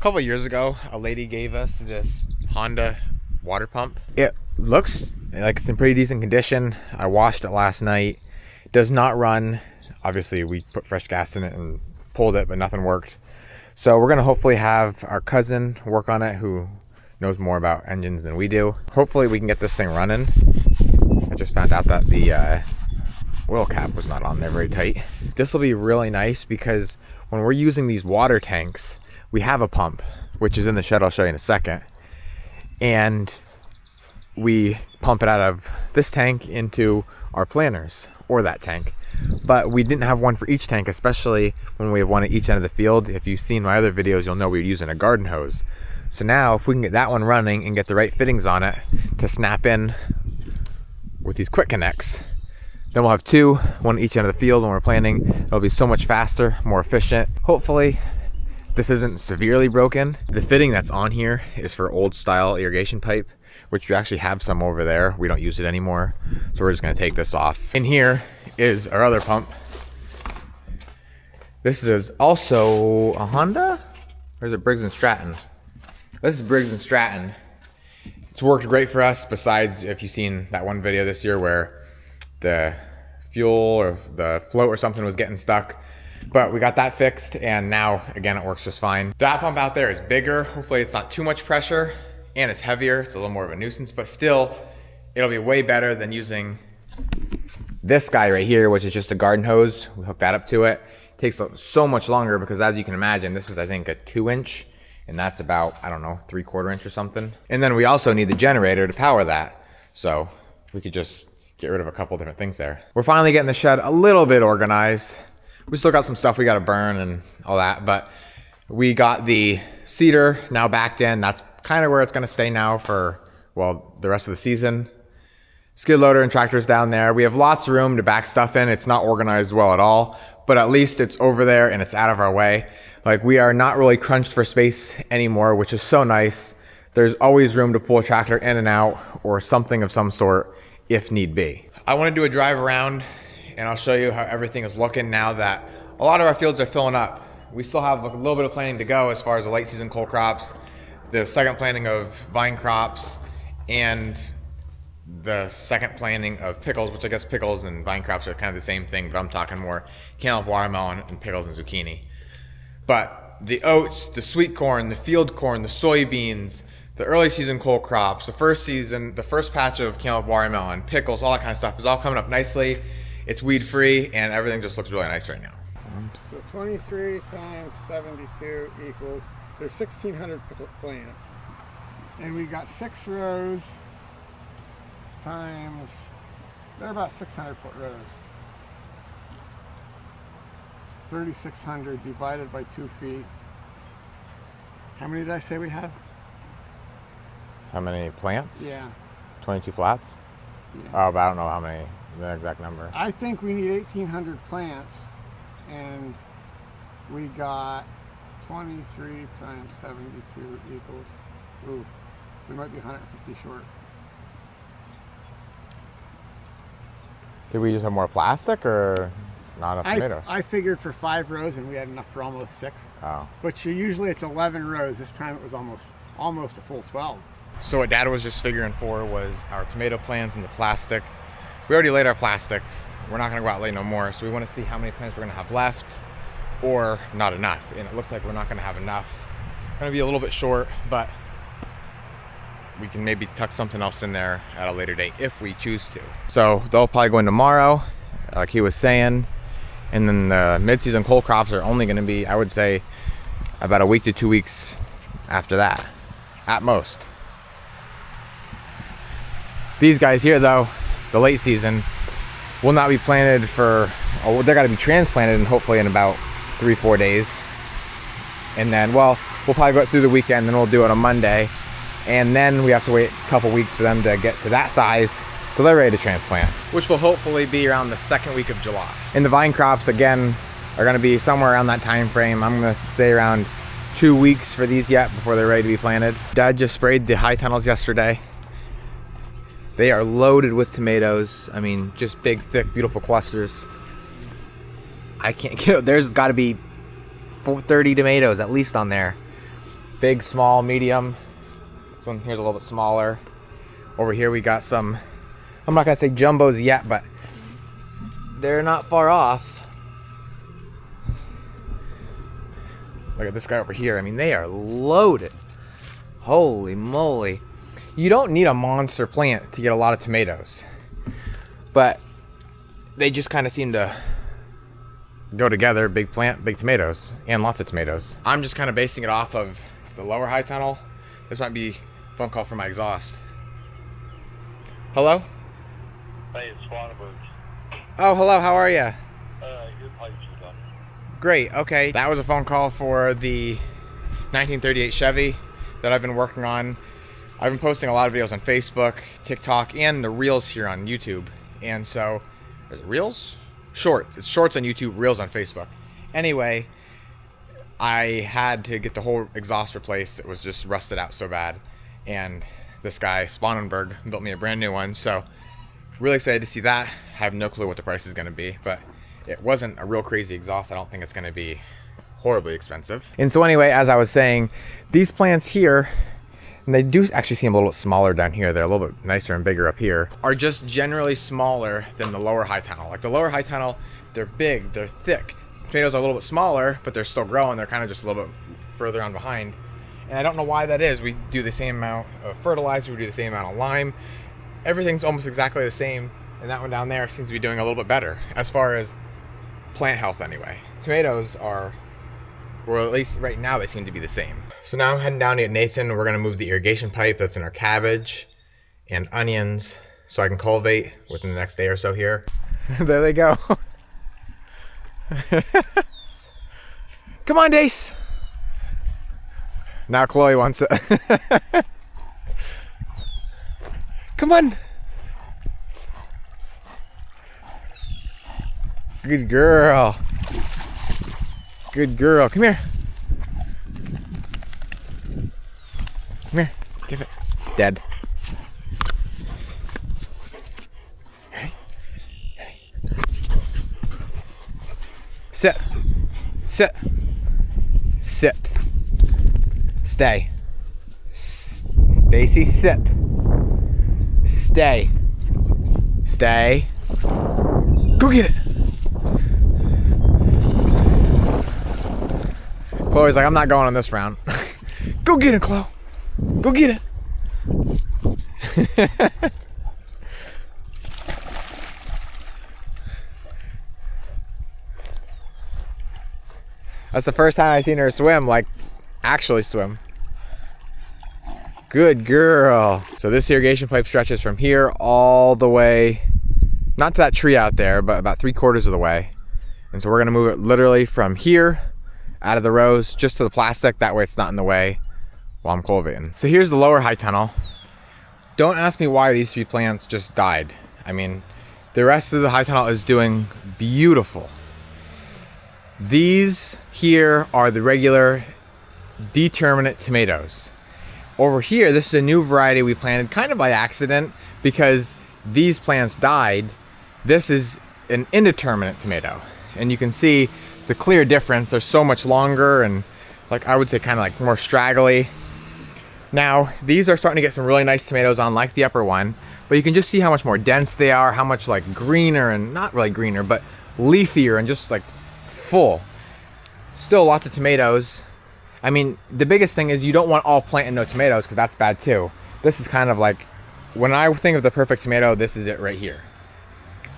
couple of years ago, a lady gave us this Honda water pump. It looks like it's in pretty decent condition. I washed it last night. It does not run. Obviously, we put fresh gas in it and pulled it, but nothing worked. So we're gonna hopefully have our cousin work on it, who knows more about engines than we do. Hopefully we can get this thing running. I just found out that the oil cap was not on there very tight. This will be really nice because when we're using these water tanks, we have a pump, which is in the shed. I'll show you in a second. And we pump it out of this tank into our planters or that tank. But we didn't have one for each tank, especially when we have one at each end of the field. If you've seen my other videos, you'll know we were using a garden hose. So now if we can get that one running and get the right fittings on it to snap in with these quick connects, then we'll have two, one at each end of the field when we're planting. It'll be so much faster, more efficient. Hopefully this isn't severely broken. The fitting that's on here is for old style irrigation pipe, which we actually have some over there. We don't use it anymore. So we're just gonna take this off. In here is our other pump. This is also a Honda? Or is it Briggs & Stratton? This is Briggs & Stratton. It's worked great for us, besides if you've seen that one video this year where the fuel or the float or something was getting stuck. But we got that fixed, and now again it works just fine. That pump out there is bigger. Hopefully it's not too much pressure, and it's heavier. It's a little more of a nuisance, but still it'll be way better than using this guy right here, which is just a garden hose. We hook that up to it. It takes so much longer because, as you can imagine, this is I think a 2-inch, and that's about, I don't know, 3/4 inch or something. And then we also need the generator to power that. So we could just get rid of a couple different things there. We're finally getting the shed a little bit organized. We still got some stuff we got to burn and all that, but we got the cedar now backed in. That's kind of where it's going to stay now for, well, the rest of the season. Skid loader and tractors down there. We have lots of room to back stuff in. It's not organized well at all, but at least it's over there and it's out of our way. Like, we are not really crunched for space anymore, which is so nice. There's always room to pull a tractor in and out or something of some sort if need be. I want to do a drive around and I'll show you how everything is looking now that a lot of our fields are filling up. We still have a little bit of planting to go as far as the late season cold crops, the second planting of vine crops, and the second planting of pickles, which I guess pickles and vine crops are kind of the same thing, but I'm talking more cantaloupe, watermelon, and pickles and zucchini. But the oats, the sweet corn, the field corn, the soybeans, the early season cold crops, the first patch of cantaloupe, watermelon, pickles, all that kind of stuff is all coming up nicely. It's weed free and everything just looks really nice right now. So 23 times 72 equals, there's 1,600 plants. And we got 6 rows times, they're about 600 foot rows. 3,600 divided by 2 feet. How many did I say we have? How many plants? Yeah. 22 flats? Yeah. Oh, but I don't know how many, the exact number. I think we need 1,800 plants, and we got 23 times 72 equals, ooh, we might be 150 short. Did we just have more plastic or not enough tomatoes? I figured for 5 rows and we had enough for almost 6. Oh. But usually it's 11 rows. This time it was almost a full 12. So what Dad was just figuring for was our tomato plants and the plastic. We already laid our plastic. We're not gonna go out and lay no more. So we wanna see how many plants we're gonna have left or not enough. And it looks like we're not gonna have enough. We're gonna be a little bit short, but we can maybe tuck something else in there at a later date if we choose to. So they'll probably go in tomorrow, like he was saying. And then the mid-season cold crops are only gonna be, I would say, about a week to 2 weeks after that, at most. These guys here though, the late season, will not be planted for, they're gonna be transplanted and hopefully in about 3-4 days. And then, well, we'll probably go through the weekend, then we'll do it on Monday. And then we have to wait a couple weeks for them to get to that size till they're ready to transplant. Which will hopefully be around the second week of July. And the vine crops, again, are gonna be somewhere around that time frame. I'm gonna say around 2 weeks for these yet before they're ready to be planted. Dad just sprayed the high tunnels yesterday. They are loaded with tomatoes. I mean, just big, thick, beautiful clusters. I can't get, there's gotta be 30 tomatoes at least on there. big, small, medium. This one here's a little bit smaller. Over here we got some, I'm not gonna say jumbos yet, but they're not far off. Look at this guy over here. I mean, they are loaded. Holy moly. You don't need a monster plant to get a lot of tomatoes, but they just kind of seem to go together. Big plant, big tomatoes, and lots of tomatoes. I'm just kind of basing it off of the lower high tunnel. This might be a phone call from my exhaust. Hello? Hey, it's Swanberg. Oh, hello, how are you? Your pipes are done. Great, okay. That was a phone call for the 1938 Chevy that I've been working on. I've been posting a lot of videos on Facebook, TikTok, and the Reels here on YouTube. And so, is it Reels? Shorts. It's Shorts on YouTube, Reels on Facebook. Anyway, I had to get the whole exhaust replaced. It was just rusted out so bad. And this guy, Spanenberg, built me a brand new one. So, really excited to see that. I have no clue what the price is going to be, but it wasn't a real crazy exhaust. I don't think it's going to be horribly expensive. And so anyway, as I was saying, these plants here, and they do actually seem a little bit smaller down here. They're a little bit nicer and bigger up here, are just generally smaller than the lower high tunnel. Like the lower high tunnel, they're big, they're thick. Tomatoes are a little bit smaller, but they're still growing. They're kind of just a little bit further on behind. And I don't know why that is. We do the same amount of fertilizer, we do the same amount of lime. Everything's almost exactly the same. And that one down there seems to be doing a little bit better as far as plant health anyway. Tomatoes are, or at least right now, they seem to be the same. So now I'm heading down to get Nathan. We're gonna move the irrigation pipe that's in our cabbage and onions so I can cultivate within the next day or so here. There they go. Come on, Dace. Now Chloe wants it. Come on. Good girl. Good girl. Come here. Come here. Give it. Dead. Ready? Ready. Sit. Sit. Sit. Stay. Daisy, sit. Stay. Stay. Go get it. Chloe's like, I'm not going on this round. Go get it, Chloe. Go get it. That's the first time I've seen her swim, like actually swim. Good girl. So this irrigation pipe stretches from here all the way, not to that tree out there, but about 3/4 of the way. And so we're gonna move it literally from here out of the rows just to the plastic. That way it's not in the way while I'm cultivating. So here's the lower high tunnel. Don't ask me why these 3 plants just died. I mean, the rest of the high tunnel is doing beautiful. These here are the regular determinate tomatoes. Over here, this is a new variety we planted kind of by accident because these plants died. This is an indeterminate tomato. And you can see the clear difference. They're so much longer and, like, I would say kind of like more straggly. Now, these are starting to get some really nice tomatoes on, like the upper one, but you can just see how much more dense they are, how much like greener, and not really greener, but leafier and just like full. Still lots of tomatoes. I mean, the biggest thing is you don't want all plant and no tomatoes because that's bad too. This is kind of like, when I think of the perfect tomato, this is it right here.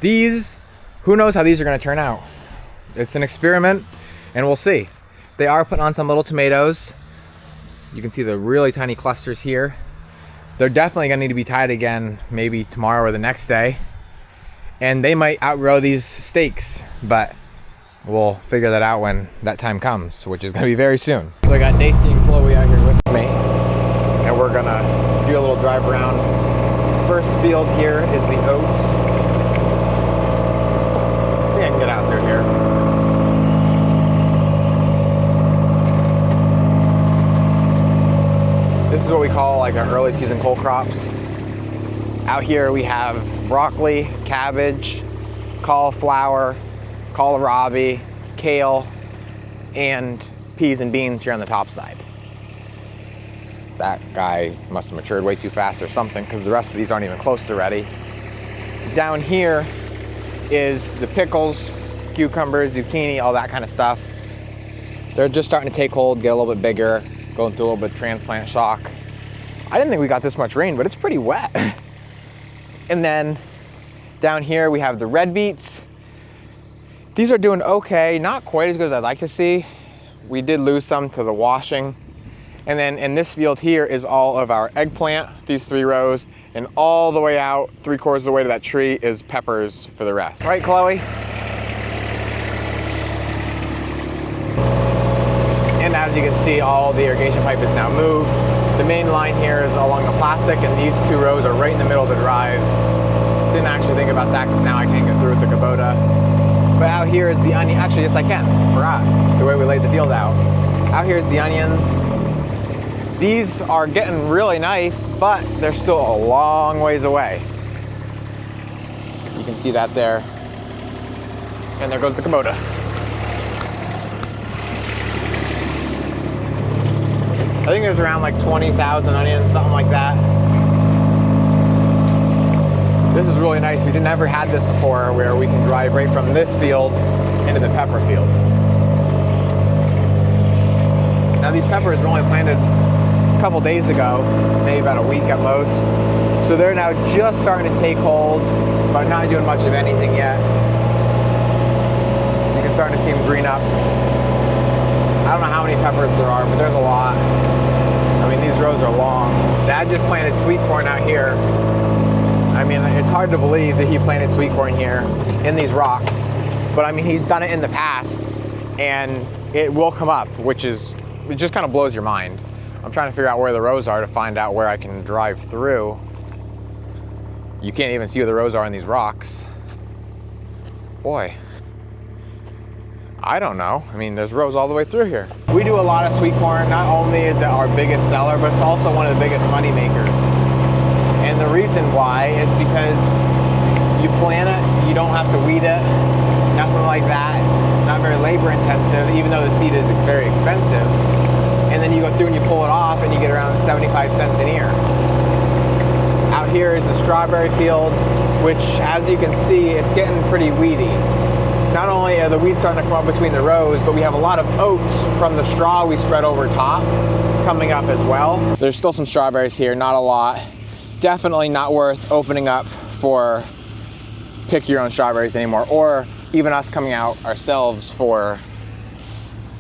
These, who knows how these are gonna turn out. It's an experiment and we'll see. They are putting on some little tomatoes. You can see the really tiny clusters here. They're definitely gonna need to be tied again, maybe tomorrow or the next day. And they might outgrow these stakes, but we'll figure that out when that time comes, which is gonna be very soon. So I got Daisy and Chloe out here with me, and we're gonna do a little drive around. First field here is the oats. I think I can get out through here. This is what we call like our early season cole crops. Out here we have broccoli, cabbage, cauliflower, kohlrabi, kale, and peas and beans here on the top side. that guy must have matured way too fast or something, because the rest of these aren't even close to ready. Down here is the pickles, cucumbers, zucchini, all that kind of stuff. They're just starting to take hold, get a little bit bigger, going through a little bit of transplant shock. I didn't think we got this much rain, but it's pretty wet. And then down here we have the red beets. These are doing okay, not quite as good as I'd like to see. We did lose some to the washing. And then in this field here is all of our eggplant, these 3 rows, and all the way out, 3/4 of the way to that tree is peppers for the rest. Right, Chloe? And as you can see, all the irrigation pipe is now moved. The main line here is along the plastic, and these 2 rows are right in the middle of the drive. Didn't actually think about that because now I can't get through with the Kubota. But out here is the onion. Actually, yes, I can. Forgot the way we laid the field out. Out here is the onions. These are getting really nice, but they're still a long ways away. You can see that there. And there goes the Kubota. I think there's around like 20,000 onions, something like that. This is really nice. We never had this before, where we can drive right from this field into the pepper field. Now these peppers were only planted a couple days ago, maybe about a week at most. So they're now just starting to take hold, but not doing much of anything yet. You can start to see them green up. I don't know how many peppers there are, but there's a lot. I mean, these rows are long. Dad just planted sweet corn out here. I mean, it's hard to believe that he planted sweet corn here in these rocks, but I mean, he's done it in the past and it will come up, which is, it just kind of blows your mind. I'm trying to figure out where the rows are to find out where I can drive through. You can't even see where the rows are in these rocks. Boy, I don't know. I mean, there's rows all the way through here. We do a lot of sweet corn. Not only is it our biggest seller, but it's also one of the biggest money makers. And the reason why is because you plant it, you don't have to weed it, nothing like that. Not very labor intensive, even though the seed is very expensive. And then you go through and you pull it off and you get around 75 cents an ear. Out here is the strawberry field, which as you can see, it's getting pretty weedy. Not only are the weeds starting to come up between the rows, but we have a lot of oats from the straw we spread over top coming up as well. There's still some strawberries here, not a lot. Definitely not worth opening up for pick your own strawberries anymore, or even us coming out ourselves for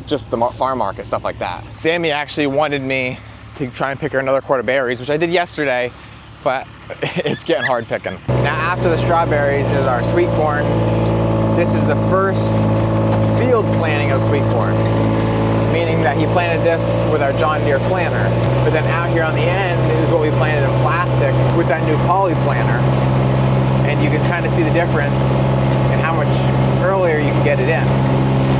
just the farm market, stuff like that. Sammy actually wanted me to try and pick her another quart of berries, which I did yesterday, but it's getting hard picking. Now after the strawberries is our sweet corn. This is the first field planting of sweet corn, meaning that he planted this with our John Deere planter. But then out here on the end is what we planted in plastic with that new poly planter. And you can kind of see the difference in how much earlier you can get it in.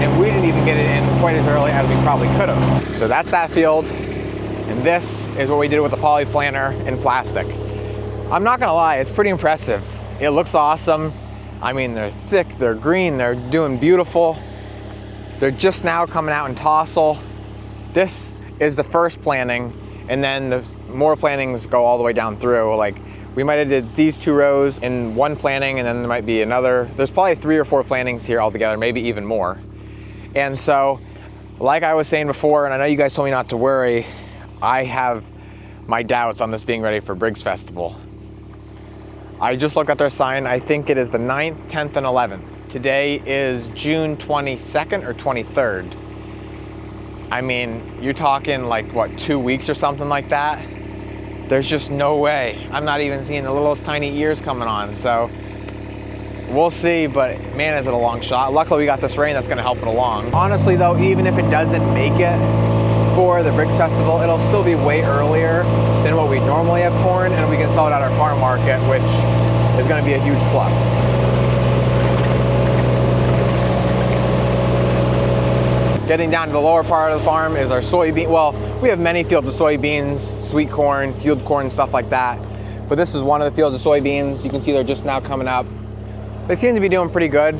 And we didn't even get it in quite as early as we probably could have. So that's that field. And this is what we did with the poly planter in plastic. I'm not gonna lie, it's pretty impressive. It looks awesome. I mean, they're thick, they're green, they're doing beautiful. They're just now coming out in tassel. This is the first planting, and then the more plantings go all the way down through. Like, we might have did these 2 rows in one planting, and then there might be another. There's probably 3 or 4 plantings here altogether, maybe even more. And so, like I was saying before, and I know you guys told me not to worry, I have my doubts on this being ready for Briggs Festival. I just looked at their sign. I think it is the 9th, 10th, and 11th. Today is June 22nd or 23rd. I mean, you're talking like, what, 2 weeks or something like that? There's just no way. I'm not even seeing the littlest tiny ears coming on, so we'll see, but man, is it a long shot. Luckily, we got this rain that's gonna help it along. Honestly though, even if it doesn't make it for the Briggs Festival, it'll still be way earlier than what we normally have corn, and we can sell it at our farm market, which is gonna be a huge plus. Getting down to the lower part of the farm is our soybean. Well, we have many fields of soybeans, sweet corn, field corn, stuff like that. But this is one of the fields of soybeans. You can see they're just now coming up. They seem to be doing pretty good.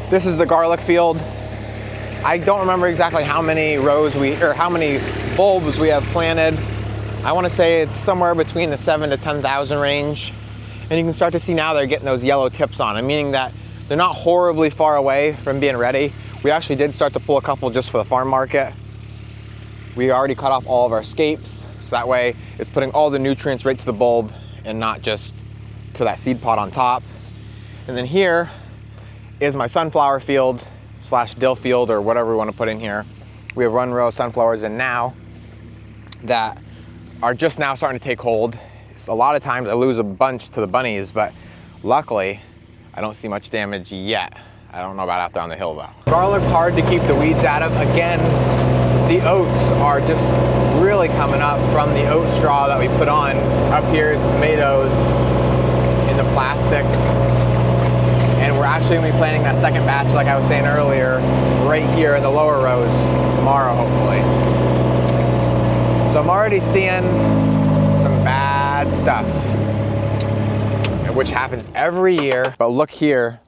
This is the garlic field. I don't remember exactly how many rows how many bulbs we have planted. I want to say it's somewhere between the 7,000 to 10,000 range. And you can start to see now they're getting those yellow tips on them, meaning that they're not horribly far away from being ready. We actually did start to pull a couple just for the farm market. We already cut off all of our scapes, so that way it's putting all the nutrients right to the bulb and not just to that seed pod on top. And then here is my sunflower field slash dill field, or whatever we want to put in here. We have one row of sunflowers in now that are just now starting to take hold. So a lot of times I lose a bunch to the bunnies, but luckily I don't see much damage yet. I don't know about out there on the hill though. Garlic's hard to keep the weeds out of. Again, the oats are just really coming up from the oat straw that we put on. Up here is tomatoes in the plastic. And we're actually gonna be planting that second batch, like I was saying earlier, right here in the lower rows tomorrow, hopefully. So I'm already seeing some bad stuff, which happens every year. But look here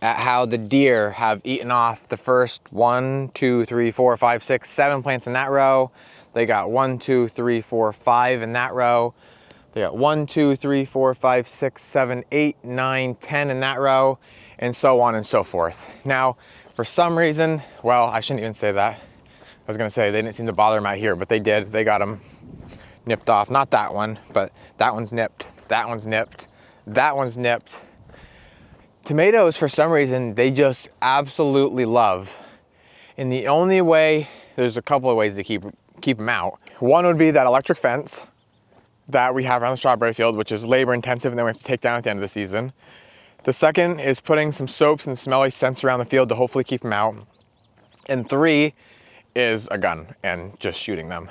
at how the deer have eaten off the first 1, 2, 3, 4, 5, 6, 7 plants in that row. They got 1, 2, 3, 4, 5 in that row. They got 1, 2, 3, 4, 5, 6, 7, 8, 9, 10 in that row, and so on and so forth. Now, for some reason, well, I shouldn't even say that. I was gonna say they didn't seem to bother them out here, but they did. They got them nipped off. Not that one, but that one's nipped. That one's nipped. That one's nipped. Tomatoes, for some reason, they just absolutely love. And the only way, there's a couple of ways to keep them out. One would be that electric fence that we have around the strawberry field, which is labor intensive and then we have to take down at the end of the season. The second is putting some soaps and smelly scents around the field to hopefully keep them out. And 3 is a gun and just shooting them.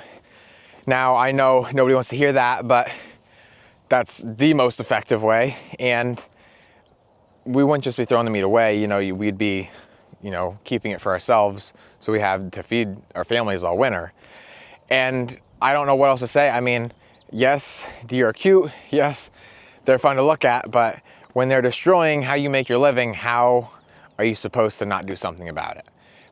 Now, I know nobody wants to hear that, but that's the most effective way. And we wouldn't just be throwing the meat away, we'd be, keeping it for ourselves so we have to feed our families all winter. And I don't know what else to say. I mean, yes, deer are cute. Yes, they're fun to look at, but when they're destroying how you make your living, how are you supposed to not do something about it?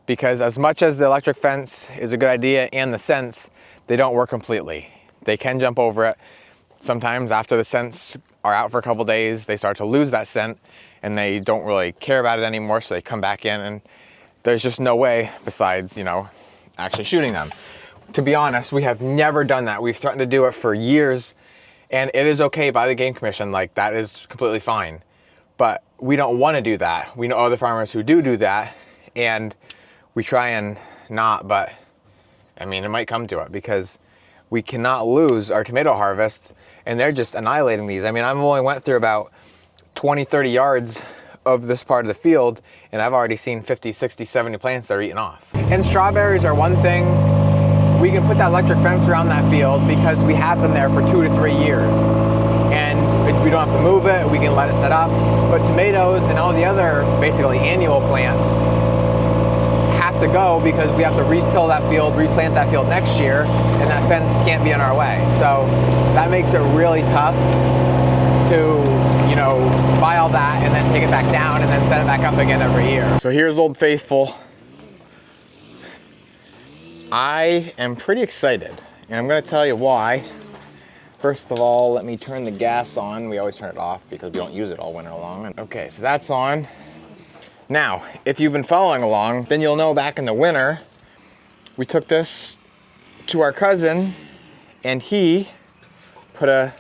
Because as much as the electric fence is a good idea and the scents, they don't work completely. They can jump over it. Sometimes after the scents are out for a couple days, they start to lose that scent and they don't really care about it anymore, so they come back in and there's just no way besides, actually shooting them. To be honest, we have never done that. We've threatened to do it for years and it is okay by the Game Commission, like that is completely fine. But we don't want to do that. We know other farmers who do that and we try and not, but I mean, it might come to it because we cannot lose our tomato harvest and they're just annihilating these. I mean, I've only went through about 20, 30 yards of this part of the field and I've already seen 50, 60, 70 plants that are eaten off. And strawberries are one thing. We can put that electric fence around that field because we have them there for 2 to 3 years. And we don't have to move it, we can let it set up. But tomatoes and all the other basically annual plants have to go because we have to retill that field, replant that field next year, and that fence can't be in our way. So that makes it really tough to, buy all that and then take it back down and then set it back up again every year. So here's Old Faithful. I am pretty excited and I'm gonna tell you why. First of all, let me turn the gas on. We always turn it off because we don't use it all winter long. Okay, so that's on. Now, if you've been following along, then you'll know back in the winter, we took this to our cousin and he put a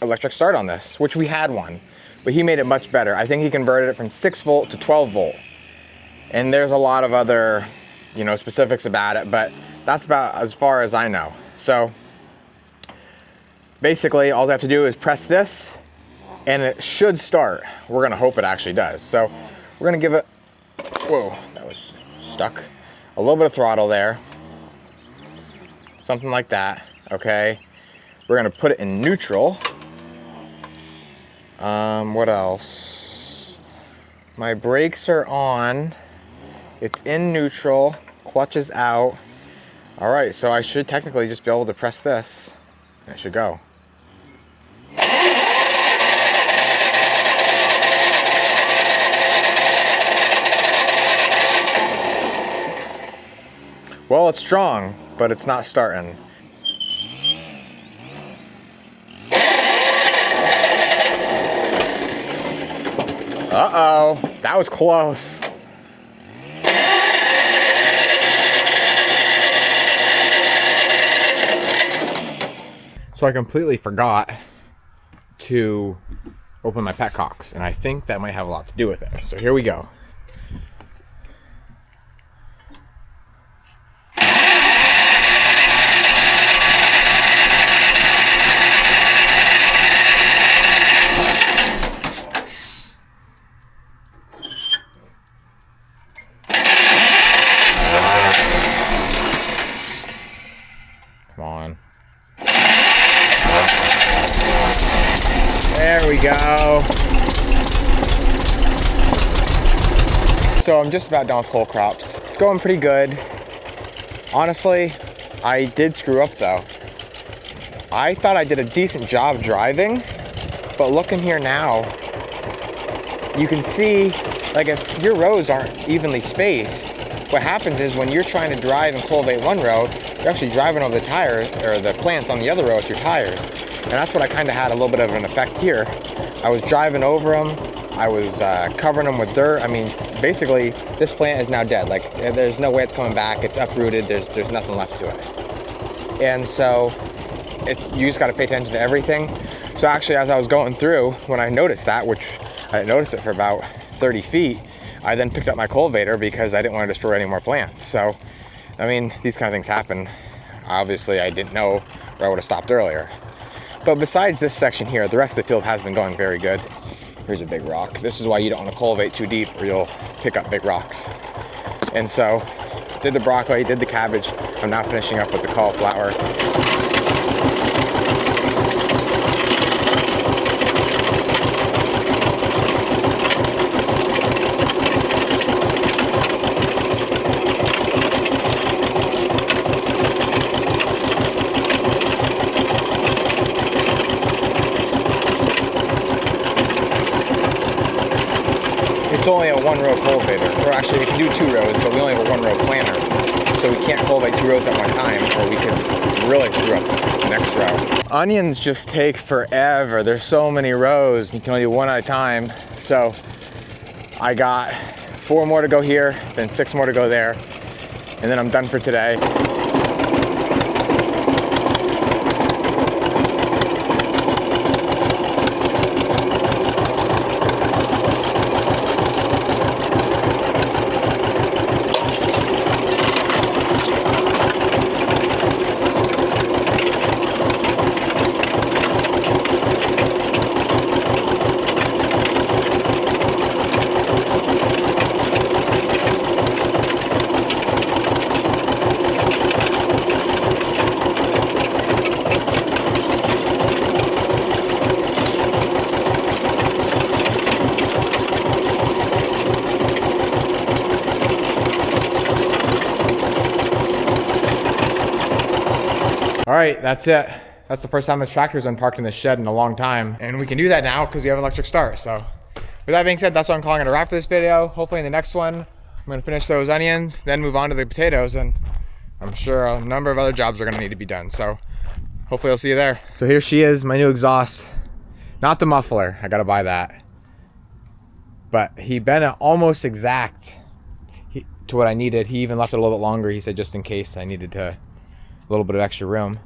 electric start on this, which we had one, but he made it much better. I think he converted it from 6 volt to 12 volt. And there's a lot of other, specifics about it, but that's about as far as I know. So basically all I have to do is press this and it should start. We're gonna hope it actually does. So we're gonna give it, whoa, that was stuck. A little bit of throttle there. Something like that, okay? We're gonna put it in neutral. What else? My brakes are on. It's in neutral, clutch is out. All right, so I should technically just be able to press this. And it should go. Well, it's strong. but it's not starting. Uh-oh, that was close. So I completely forgot to open my petcocks, and I think that might have a lot to do with it. So here we go. Come on. There we go. So I'm just about done with coal crops. It's going pretty good. Honestly, I did screw up though. I thought I did a decent job driving, but looking here now, you can see, like, if your rows aren't evenly spaced, what happens is when you're trying to drive and cultivate one row, you're actually driving over the tires or the plants on the other row with your tires. And that's what I kind of had a little bit of an effect here. I was driving over them. I was covering them with dirt. I mean, basically, this plant is now dead. Like, there's no way it's coming back. It's uprooted. There's nothing left to it. And so you just got to pay attention to everything. So actually, as I was going through, when I noticed that, which I noticed it for about 30 feet, I then picked up my cultivator because I didn't want to destroy any more plants. So, I mean, these kind of things happen. Obviously, I didn't know, or I would have stopped earlier. But besides this section here, the rest of the field has been going very good. Here's a big rock. This is why you don't want to cultivate too deep or you'll pick up big rocks. And so, did the broccoli, did the cabbage. I'm now finishing up with the cauliflower. It's only a one-row cultivator, or actually we can do 2 rows, but we only have a 1-row planter. So we can't cultivate 2 rows at one time, or we could really screw up the next row. Onions just take forever. There's so many rows, you can only do 1 at a time. So I got 4 more to go here, then 6 more to go there, and then I'm done for today. All right, that's it. That's the first time this tractor's been parked in the shed in a long time. And we can do that now because we have an electric start. So with that being said, that's what I'm calling it a wrap for this video. Hopefully in the next one, I'm gonna finish those onions, then move on to the potatoes, and I'm sure a number of other jobs are gonna need to be done. So hopefully I'll see you there. So here she is, my new exhaust. Not the muffler, I gotta buy that. But he bent it almost exact to what I needed. He even left it a little bit longer. He said just in case I needed a little bit of extra room.